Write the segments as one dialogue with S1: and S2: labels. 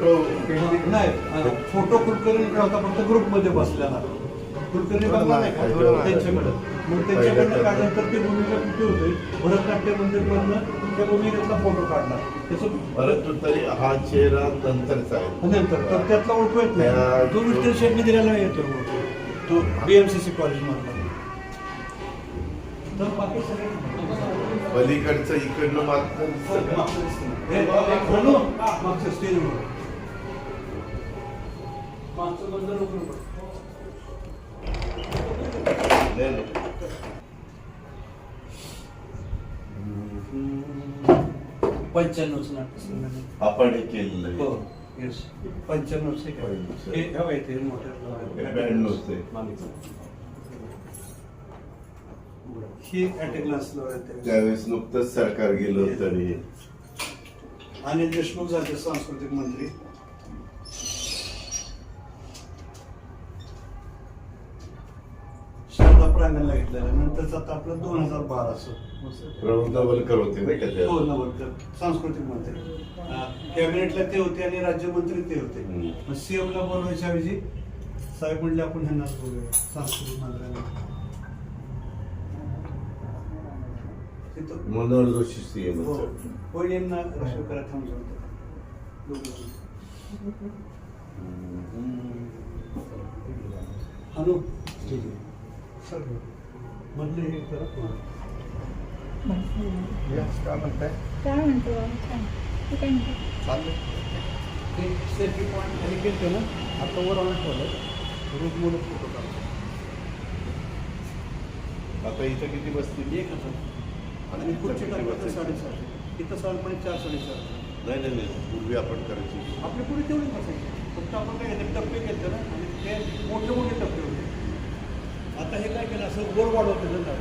S1: Photo
S2: नाही, photo Kulkarni होता फक्त ग्रुपमध्ये बसलेला. कुलकर्णी बघला नाही का त्यांच्याकडं, मग त्यांच्याकडनं काढल्यानंतर ते भूमिका कुठे होते भरतनाट्य मंदिरमधनं त्या भूमिकेतला फोटो काढला त्याचं.
S1: परंतु तरी हा चेहरा नंतरचा आहे.
S2: नंतर तर त्यातला ओळखू येत नाही. तो विठ्ठल शेट्टी दिलेला येतो तो BMCC कॉलेजमधला. तर बाकी सगळे
S1: पलीकडचं इकडनं मागचं
S2: मागचं स्टेजवर मागचं बंद रोखून पडतं. 95 नाट्य
S1: आपण हे केलेलं आहे.
S2: हो, येस 95 हे हवं ते मोठ्या
S1: 92
S2: ही अटेक्लासला
S1: त्यावेळेस नुकतंच सरकार गेलं होतं आणि
S2: अनिल देशमुख झाले सांस्कृतिक मंत्री. शारदा प्रांगणला घेतलेलं नंतरच आता आपलं 2012
S1: प्रमोद नवलकर होते नाही का त्या?
S2: हो, नवलकर सांस्कृतिक मंत्री. कॅबिनेटला ते होते आणि राज्यमंत्री ते होते. मग CM ला बोलवायच्या ऐवजी साहेब म्हणले आपण ह्यांनाच बोलूया सांस्कृतिक मंत्र्यांना.
S1: मनोहर जोशी CM
S2: वडिलांना रक्षण करायला थांबलं. हॅलो सर मधले हे करत
S3: काय म्हणताय?
S4: काय म्हणतो तू काय म्हणतो?
S3: चाललंय
S2: ते सेल्फी पॉईंट खाली केलं ना, आता वर आणून ठेवलं. रोज मुलं फोटो काढतात.
S1: आता इथं किती बसतील?
S2: एक हजार आणि पुढचे टाकलं 7.5. इथं 4.5-4.5.
S1: नाही पूर्वी आपण करायची.
S2: आपल्या पुढे तेवढे बसायचे. फक्त आपण काय घेतलं टप्पे घेतलं ना आणि ते मोठे मोठे टप्पे होते. आता हे काय केलं असं वर वाढवतं ना.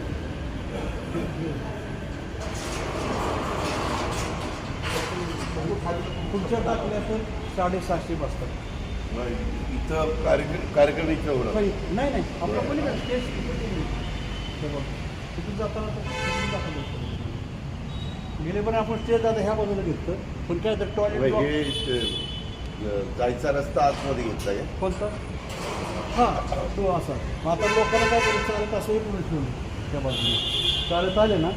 S2: पुढच्या टाकल्या तर 750 बसतात.
S1: नाही, इथं कार्यक्रम इथं होणार.
S2: नाही आपलं पण स्टेज तिथून जाताना गेले पण आपण स्टेज आता ह्या बाजूला घेतलं. पण काय तर टॉयलेट
S1: हे जायचा रस्ता आतमध्ये घेतला का?
S2: कोणता? हां, तो असा. मग आता लोकांना काय करायचं, चालत असंही पुढे ठेवलं त्या बाजूने. चालत आले ना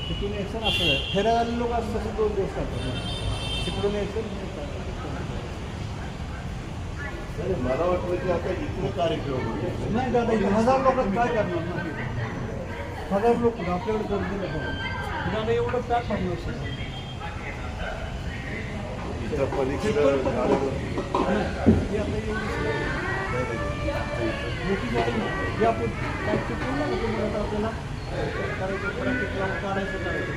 S2: तिथून यायचं ना, असं फेऱ्या आलेले लोक असं तसे 2 दिवस करतात. तिकडून यायचं.
S1: मला वाटलं की आता इकडे कार्यक्रम होते.
S2: नाही दादा, 1000 लोकांत काय करणार ना? 1000 लोक आपल्याकडे गर्दी नाही. दादा एवढं काय करणार?
S1: इथं पलीकडं
S2: आपण काय चुकून ना आपल्याला करायचं करायचं.